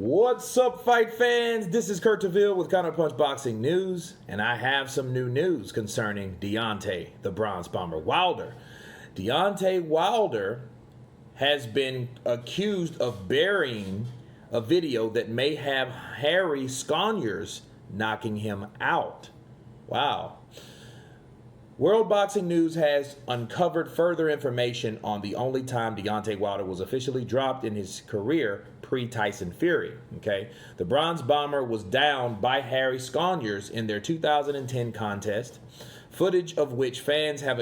What's up, fight fans? This is Kurt DeVille with Counterpunch Boxing News, and I have some new news concerning Deontay, the Bronze Bomber Wilder. Deontay Wilder has been accused of burying a video that may have Harry Sconiers knocking him out. Wow. World Boxing News has uncovered further information on the only time Deontay Wilder was officially dropped in his career pre-Tyson Fury. Okay, the Bronze Bomber was downed by Harry Sconiers in their 2010 contest, footage of which fans have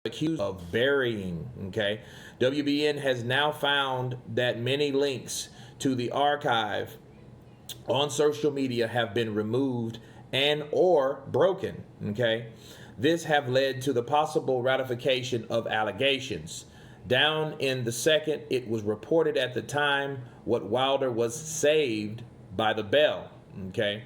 accused of burying. Okay, WBN has now found that many links to the archive on social media have been removed and or broken. Okay, this have led to the possible ratification of allegations. Down in the second, it was reported at the time what Wilder was saved by the bell. Okay,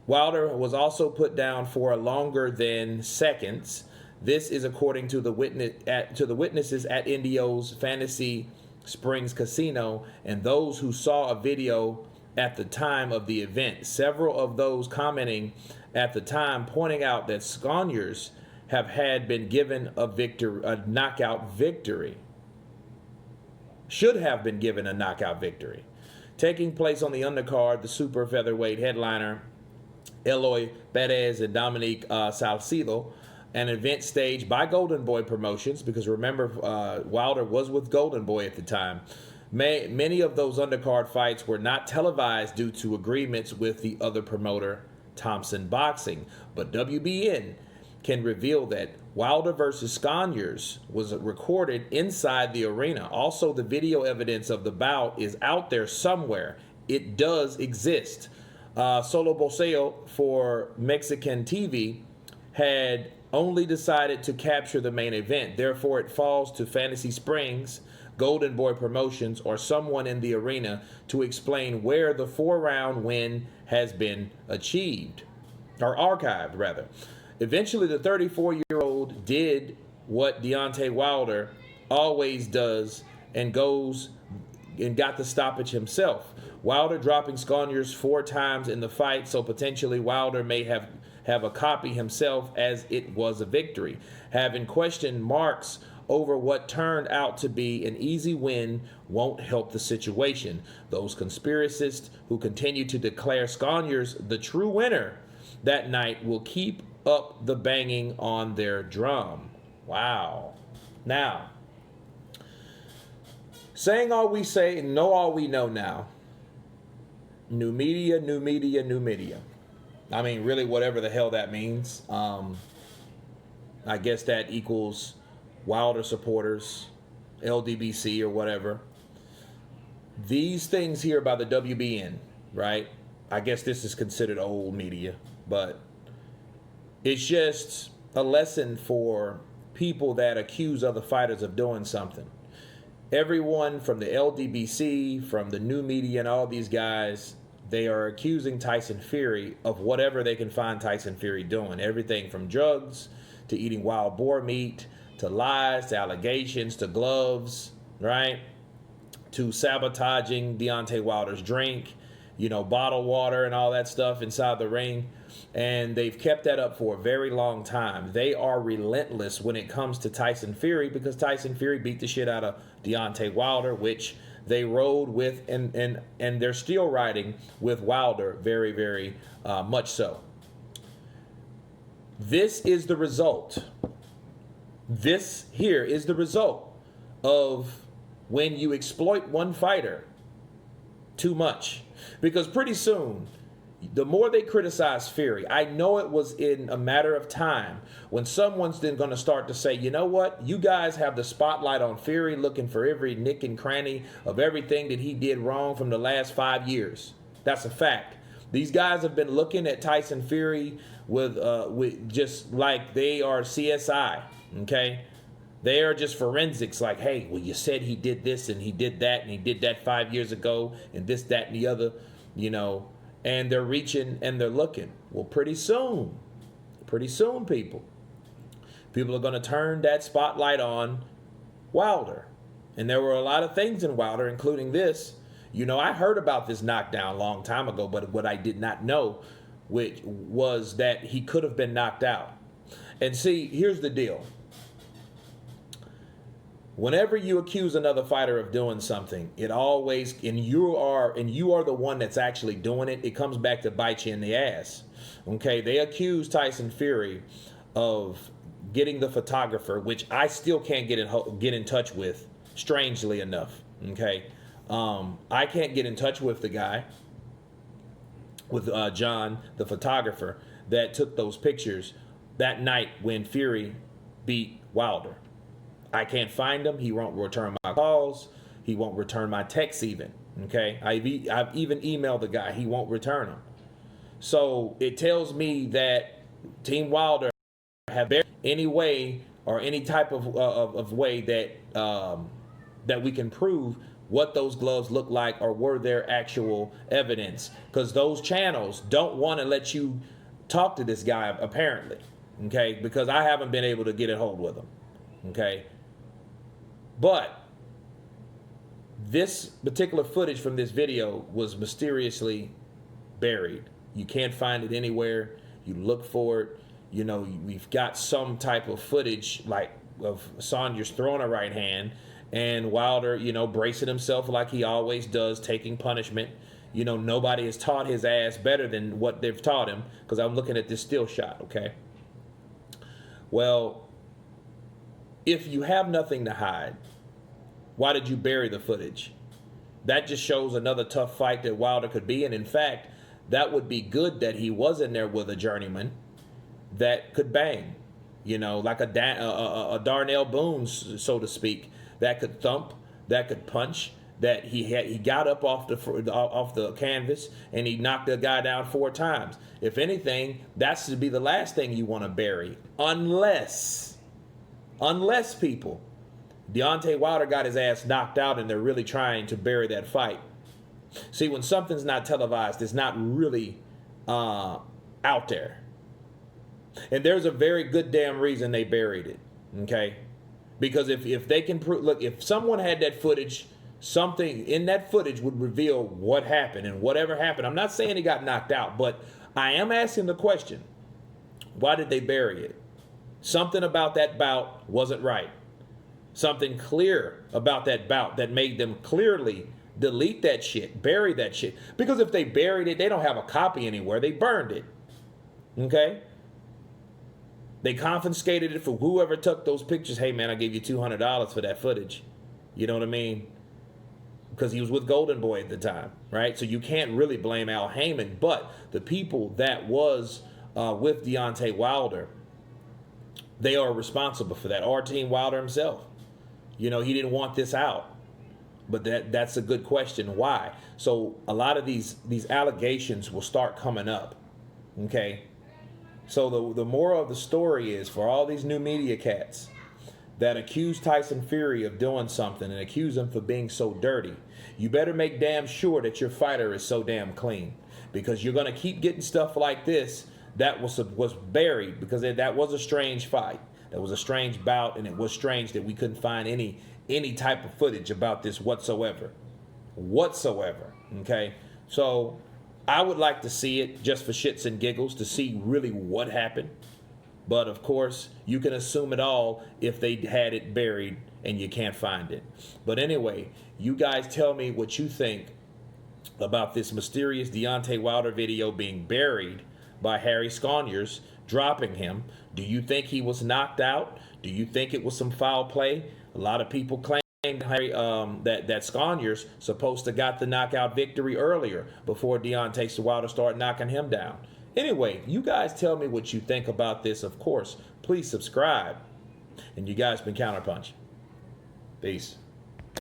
Wilder was also put down for longer than seconds. This is according to the witnesses at Indio's Fantasy Springs Casino and those who saw a video at the time of the event. Several of those commenting at the time pointing out that Sconiers had been given a knockout victory. Should have been given a knockout victory. Taking place on the undercard, the super featherweight headliner Eloy Perez and Dominique Salcido, an event staged by Golden Boy Promotions, because remember, Wilder was with Golden Boy at the time. Many of those undercard fights were not televised due to agreements with the other promoter, Thompson Boxing, but WBN can reveal that Wilder versus Sconiers was recorded inside the arena. Also, the video evidence of the bout is out there somewhere. It does exist. Solo Boxeo for Mexican TV had only decided to capture the main event. Therefore, it falls to Fantasy Springs, Golden Boy Promotions, or someone in the arena to explain where the 4-round win has been achieved, or archived, rather. Eventually, the 34-year-old did what Deontay Wilder always does and goes and got the stoppage himself. Wilder dropping Sconiers 4 times in the fight, so potentially Wilder may have a copy himself as it was a victory. Having question marks over what turned out to be an easy win won't help the situation. Those conspiracists who continue to declare Sconiers the true winner that night will keep up the banging on their drum. Wow. Now, saying all we say and know all we know now. New media, new media, new media. I mean, really, whatever the hell that means. I guess that equals Wilder supporters, LDBC or whatever. These things here by the WBN, right? I guess this is considered old media, but it's just a lesson for people that accuse other fighters of doing something. Everyone from the LDBC, from the new media and all these guys, they are accusing Tyson Fury of whatever they can find Tyson Fury doing. Everything from drugs to eating wild boar meat to lies to allegations to gloves, right? To sabotaging Deontay Wilder's drink, bottled water and all that stuff inside the ring. And they've kept that up for a very long time. They are relentless when it comes to Tyson Fury because Tyson Fury beat the shit out of Deontay Wilder, which they rode with and they're still riding with Wilder very, very much so. This is the result. This here is the result of when you exploit one fighter too much. Because pretty soon, the more they criticize Fury, I know it was in a matter of time when someone's then going to start to say, you know what? You guys have the spotlight on Fury looking for every nick and cranny of everything that he did wrong from the last 5 years. That's a fact. These guys have been looking at Tyson Fury with just like they are CSI, okay? They are just forensics, like, hey, well, you said he did this and he did that and he did that 5 years ago and this, that, and the other, and they're reaching and they're looking. Well, pretty soon, people are going to turn that spotlight on Wilder. And there were a lot of things in Wilder, including this. You know, I heard about this knockdown a long time ago, but what I did not know, which was that he could have been knocked out. And see, here's the deal. Whenever you accuse another fighter of doing something, it always, and you are the one that's actually doing it, it comes back to bite you in the ass. Okay, they accuse Tyson Fury of getting the photographer, which I still can't get in touch with, strangely enough. Okay, I can't get in touch with the guy, with John, the photographer, that took those pictures that night when Fury beat Wilder. I can't find him. He won't return my calls. He won't return my texts even. Okay, I've even emailed the guy. He won't return them. So it tells me that Team Wilder have any way or any type of way that that we can prove what those gloves look like or were their actual evidence, because those channels don't want to let you talk to this guy apparently. Okay, because I haven't been able to get a hold with him. Okay, but this particular footage from this video was mysteriously buried. You can't find it anywhere. You look for it. You know, we've got some type of footage like of Sconiers throwing a right hand and Wilder, you know, bracing himself like he always does, taking punishment. You know, nobody has taught his ass better than what they've taught him, because I'm looking at this still shot, okay? Well, if you have nothing to hide, why did you bury the footage? That just shows another tough fight that Wilder could be in. In fact, that would be good that he was in there with a journeyman that could bang, you know, like a Darnell Boone, so to speak, that could thump, that could punch, that he got up off the canvas and he knocked the guy down 4 times. If anything, that should be the last thing you want to bury, unless people, Deontay Wilder got his ass knocked out and they're really trying to bury that fight. See, when something's not televised, it's not really out there. And there's a very good damn reason they buried it, okay? Because if they can prove, look, if someone had that footage, something in that footage would reveal what happened, and whatever happened. I'm not saying he got knocked out, but I am asking the question, why did they bury it? Something about that bout wasn't right. Something clear about that bout that made them clearly delete that shit, bury that shit. Because if they buried it, they don't have a copy anywhere. They burned it. Okay? They confiscated it for whoever took those pictures. Hey, man, I gave you $200 for that footage. You know what I mean? Because he was with Golden Boy at the time, right? So you can't really blame Al Heyman. But the people that was with Deontay Wilder, they are responsible for that. Or Team Wilder himself. You know, he didn't want this out. But that's a good question. Why? So a lot of these allegations will start coming up. Okay? So the moral of the story is, for all these new media cats that accuse Tyson Fury of doing something and accuse him for being so dirty, you better make damn sure that your fighter is so damn clean. Because you're going to keep getting stuff like this that was buried, because that was a strange fight. That was a strange bout, and it was strange that we couldn't find any type of footage about this whatsoever. Okay? So I would like to see it just for shits and giggles, to see really what happened. But of course, you can assume it all if they had it buried and you can't find it. But anyway, you guys tell me what you think about this mysterious Deontay Wilder video being buried by Harry Sconiers, dropping him. Do you think he was knocked out? Do you think it was some foul play? A lot of people claim Harry, that Sconiers supposed to got the knockout victory earlier, before Deontay Wilder started knocking him down. Anyway, you guys tell me what you think about this. Of course, please subscribe. And you guys been Counterpunch. Peace.